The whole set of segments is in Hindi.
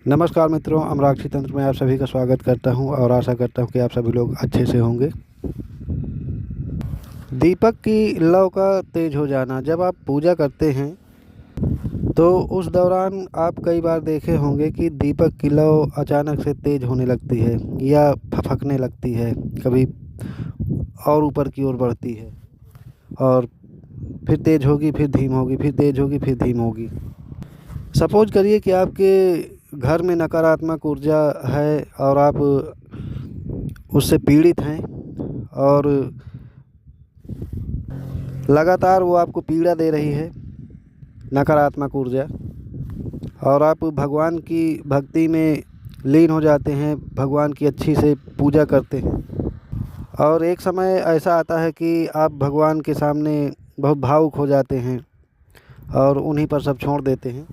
नमस्कार मित्रों, अमराक्षी तंत्र में आप सभी का स्वागत करता हूं और आशा करता हूं कि आप सभी लोग अच्छे से होंगे। दीपक की लौ का तेज हो जाना। जब आप पूजा करते हैं तो उस दौरान आप कई बार देखे होंगे कि दीपक की लौ अचानक से तेज होने लगती है या फफकने लगती है, कभी और ऊपर की ओर बढ़ती है और फिर तेज होगी, फिर धीम होगी, फिर तेज होगी, फिर धीम होगी। सपोज करिए कि आपके घर में नकारात्मक ऊर्जा है और आप उससे पीड़ित हैं और लगातार वो आपको पीड़ा दे रही है, नकारात्मक ऊर्जा, और आप भगवान की भक्ति में लीन हो जाते हैं, भगवान की अच्छी से पूजा करते हैं और एक समय ऐसा आता है कि आप भगवान के सामने बहुत भावुक हो जाते हैं और उन्हीं पर सब छोड़ देते हैं।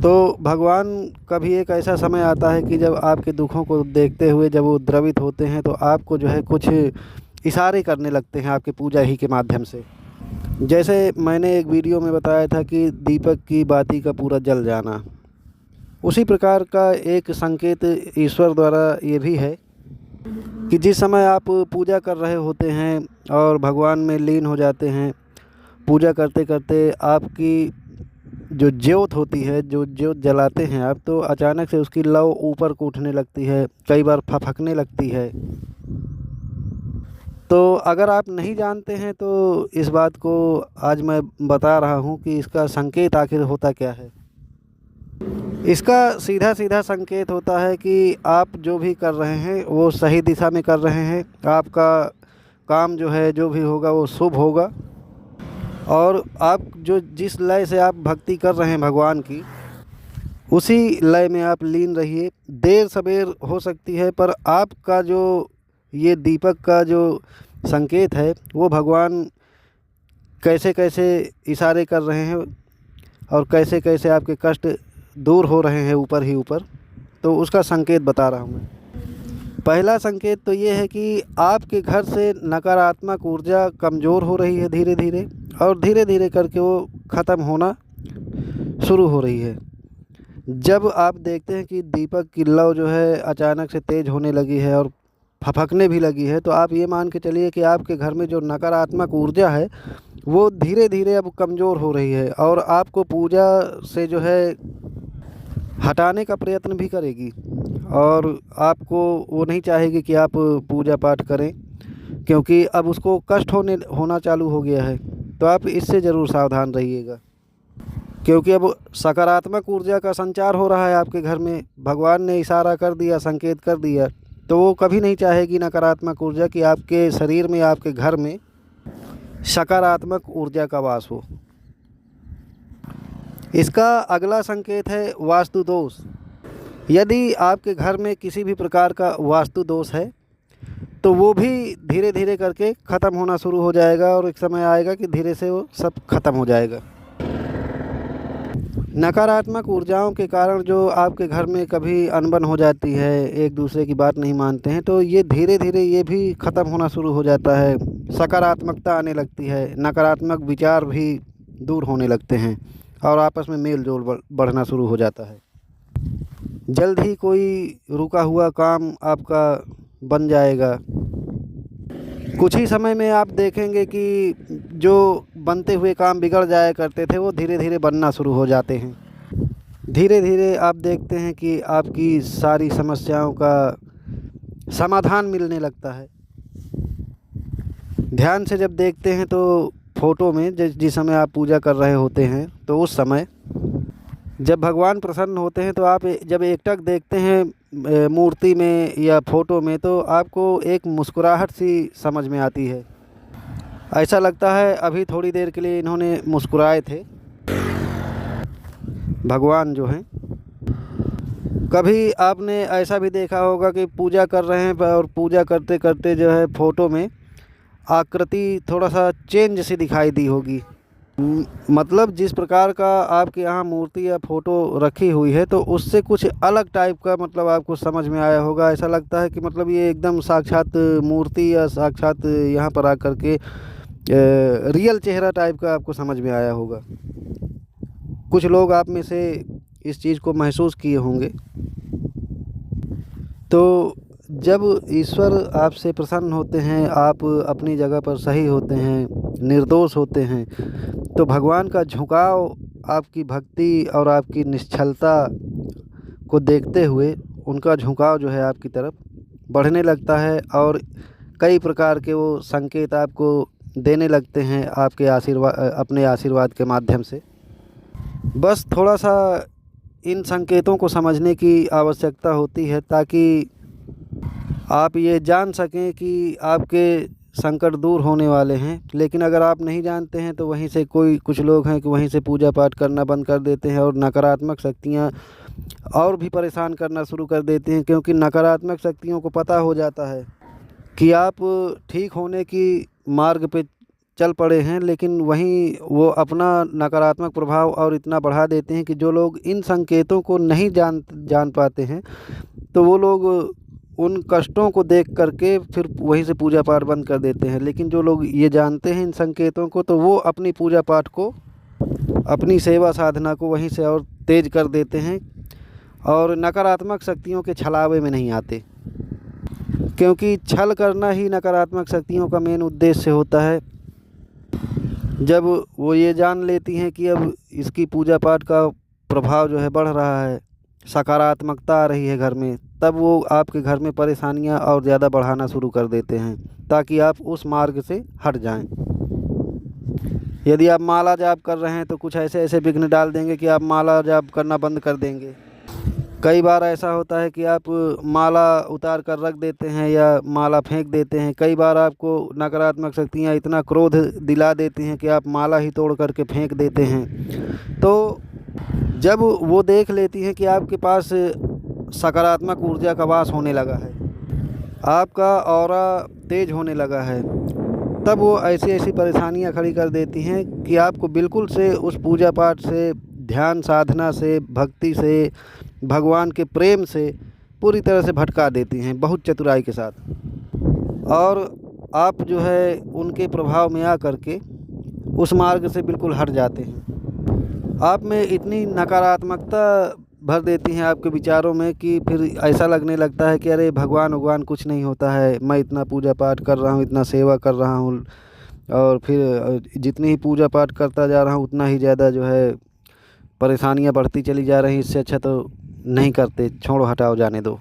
तो भगवान कभी एक ऐसा समय आता है कि जब आपके दुखों को देखते हुए जब वो द्रवित होते हैं तो आपको जो है कुछ इशारे करने लगते हैं आपके पूजा ही के माध्यम से। जैसे मैंने एक वीडियो में बताया था कि दीपक की बाती का पूरा जल जाना, उसी प्रकार का एक संकेत ईश्वर द्वारा ये भी है कि जिस समय आप पूजा कर रहे होते हैं और भगवान में लीन हो जाते हैं, पूजा करते करते आपकी जो ज्योत होती है, जो ज्योत जलाते हैं आप, तो अचानक से उसकी लौ ऊपर को उठने लगती है, कई बार फफकने लगती है। तो अगर आप नहीं जानते हैं तो इस बात को आज मैं बता रहा हूँ कि इसका संकेत आखिर होता क्या है। इसका सीधा सीधा संकेत होता है कि आप जो भी कर रहे हैं वो सही दिशा में कर रहे हैं, आपका काम जो है जो भी होगा वो शुभ होगा और आप जो जिस लय से आप भक्ति कर रहे हैं भगवान की, उसी लय में आप लीन रहिए। देर सवेर हो सकती है पर आपका जो ये दीपक का जो संकेत है वो भगवान कैसे कैसे इशारे कर रहे हैं और कैसे कैसे आपके कष्ट दूर हो रहे हैं ऊपर ही ऊपर, तो उसका संकेत बता रहा हूँ मैं। पहला संकेत तो ये है कि आपके घर से नकारात्मक ऊर्जा कमज़ोर हो रही है धीरे धीरे, और धीरे धीरे करके वो ख़त्म होना शुरू हो रही है। जब आप देखते हैं कि दीपक की लौ जो है अचानक से तेज़ होने लगी है और फफकने भी लगी है, तो आप ये मान के चलिए कि आपके घर में जो नकारात्मक ऊर्जा है वो धीरे धीरे अब कमज़ोर हो रही है और आपको पूजा से जो है हटाने का प्रयत्न भी करेगी और आपको वो नहीं चाहेगी कि आप पूजा पाठ करें, क्योंकि अब उसको कष्ट होना चालू हो गया है। तो आप इससे ज़रूर सावधान रहिएगा, क्योंकि अब सकारात्मक ऊर्जा का संचार हो रहा है आपके घर में, भगवान ने इशारा कर दिया, संकेत कर दिया, तो वो कभी नहीं चाहेगी नकारात्मक ऊर्जा कि आपके शरीर में, आपके घर में सकारात्मक ऊर्जा का वास हो। इसका अगला संकेत है वास्तु दोष। यदि आपके घर में किसी भी प्रकार का वास्तु दोष है तो वो भी धीरे धीरे करके ख़त्म होना शुरू हो जाएगा और एक समय आएगा कि धीरे से वो सब ख़त्म हो जाएगा। नकारात्मक ऊर्जाओं के कारण जो आपके घर में कभी अनबन हो जाती है, एक दूसरे की बात नहीं मानते हैं, तो ये धीरे धीरे ये भी ख़त्म होना शुरू हो जाता है। सकारात्मकता आने लगती है, नकारात्मक विचार भी दूर होने लगते हैं और आपस में मेल जोल बढ़ना शुरू हो जाता है। जल्द ही कोई रुका हुआ काम आपका बन जाएगा। कुछ ही समय में आप देखेंगे कि जो बनते हुए काम बिगड़ जाया करते थे वो धीरे धीरे बनना शुरू हो जाते हैं। धीरे धीरे आप देखते हैं कि आपकी सारी समस्याओं का समाधान मिलने लगता है। ध्यान से जब देखते हैं तो फ़ोटो में जिस समय आप पूजा कर रहे होते हैं, तो उस समय जब भगवान प्रसन्न होते हैं तो आप जब एकटक देखते हैं मूर्ति में या फ़ोटो में, तो आपको एक मुस्कुराहट सी समझ में आती है। ऐसा लगता है अभी थोड़ी देर के लिए इन्होंने मुस्कुराए थे भगवान जो हैं। कभी आपने ऐसा भी देखा होगा कि पूजा कर रहे हैं और पूजा करते करते जो है फ़ोटो में आकृति थोड़ा सा चेंज सी दिखाई दी होगी। मतलब जिस प्रकार का आपके यहाँ मूर्ति या फ़ोटो रखी हुई है तो उससे कुछ अलग टाइप का मतलब आपको समझ में आया होगा। ऐसा लगता है कि मतलब ये एकदम साक्षात मूर्ति या साक्षात यहाँ पर आकर के रियल चेहरा टाइप का आपको समझ में आया होगा। कुछ लोग आप में से इस चीज़ को महसूस किए होंगे। तो जब ईश्वर आपसे प्रसन्न होते हैं, आप अपनी जगह पर सही होते हैं, निर्दोष होते हैं, तो भगवान का झुकाव आपकी भक्ति और आपकी निश्चलता को देखते हुए उनका झुकाव जो है आपकी तरफ बढ़ने लगता है और कई प्रकार के वो संकेत आपको देने लगते हैं आपके आशीर्वाद, अपने आशीर्वाद के माध्यम से। बस थोड़ा सा इन संकेतों को समझने की आवश्यकता होती है ताकि आप ये जान सकें कि आपके संकट दूर होने वाले हैं। लेकिन अगर आप नहीं जानते हैं तो वहीं से कुछ लोग हैं कि वहीं से पूजा पाठ करना बंद कर देते हैं और नकारात्मक शक्तियाँ और भी परेशान करना शुरू कर देती हैं, क्योंकि नकारात्मक शक्तियों को पता हो जाता है कि आप ठीक होने की मार्ग पे चल पड़े हैं, लेकिन वहीं वो अपना नकारात्मक प्रभाव और इतना बढ़ा देते हैं कि जो लोग इन संकेतों को नहीं जान पाते हैं तो वो लोग उन कष्टों को देख करके फिर वहीं से पूजा पाठ बंद कर देते हैं। लेकिन जो लोग ये जानते हैं इन संकेतों को, तो वो अपनी पूजा पाठ को, अपनी सेवा साधना को वहीं से और तेज कर देते हैं और नकारात्मक शक्तियों के छलावे में नहीं आते, क्योंकि छल करना ही नकारात्मक शक्तियों का मेन उद्देश्य होता है। जब वो ये जान लेती हैं कि अब इसकी पूजा पाठ का प्रभाव जो है बढ़ रहा है, सकारात्मकता आ रही है घर में, तब वो आपके घर में परेशानियां और ज़्यादा बढ़ाना शुरू कर देते हैं ताकि आप उस मार्ग से हट जाएं। यदि आप माला जाप कर रहे हैं तो कुछ ऐसे ऐसे विघ्न डाल देंगे कि आप माला जाप करना बंद कर देंगे। कई बार ऐसा होता है कि आप माला उतार कर रख देते हैं या माला फेंक देते हैं। कई बार आपको नकारात्मक शक्तियाँ इतना क्रोध दिला देती हैं कि आप माला ही तोड़ करके फेंक देते हैं। तो जब वो देख लेती हैं कि आपके पास सकारात्मक ऊर्जा का वास होने लगा है, आपका ऑरा तेज होने लगा है, तब वो ऐसी ऐसी परेशानियां खड़ी कर देती हैं कि आपको बिल्कुल से उस पूजा पाठ से, ध्यान साधना से, भक्ति से, भगवान के प्रेम से पूरी तरह से भटका देती हैं बहुत चतुराई के साथ। और आप जो है उनके प्रभाव में आ करके उस मार्ग से बिल्कुल हट जाते हैं। आप में इतनी नकारात्मकता भर देती हैं आपके विचारों में कि फिर ऐसा लगने लगता है कि अरे भगवान कुछ नहीं होता है, मैं इतना पूजा पाठ कर रहा हूँ, इतना सेवा कर रहा हूँ, और फिर जितनी ही पूजा पाठ करता जा रहा हूँ उतना ही ज़्यादा जो है परेशानियाँ बढ़ती चली जा रही हैं। इससे अच्छा तो नहीं करते, छोड़ो, हटाओ, जाने दो।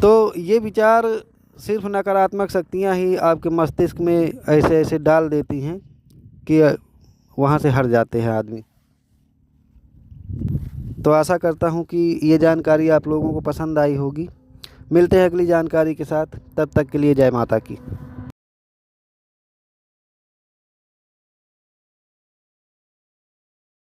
तो ये विचार सिर्फ नकारात्मक शक्तियाँ ही आपके मस्तिष्क में ऐसे ऐसे डाल देती हैं कि वहाँ से हट जाते हैं आदमी। तो आशा करता हूँ कि ये जानकारी आप लोगों को पसंद आई होगी। मिलते हैं अगली जानकारी के साथ, तब तक के लिए जय माता की।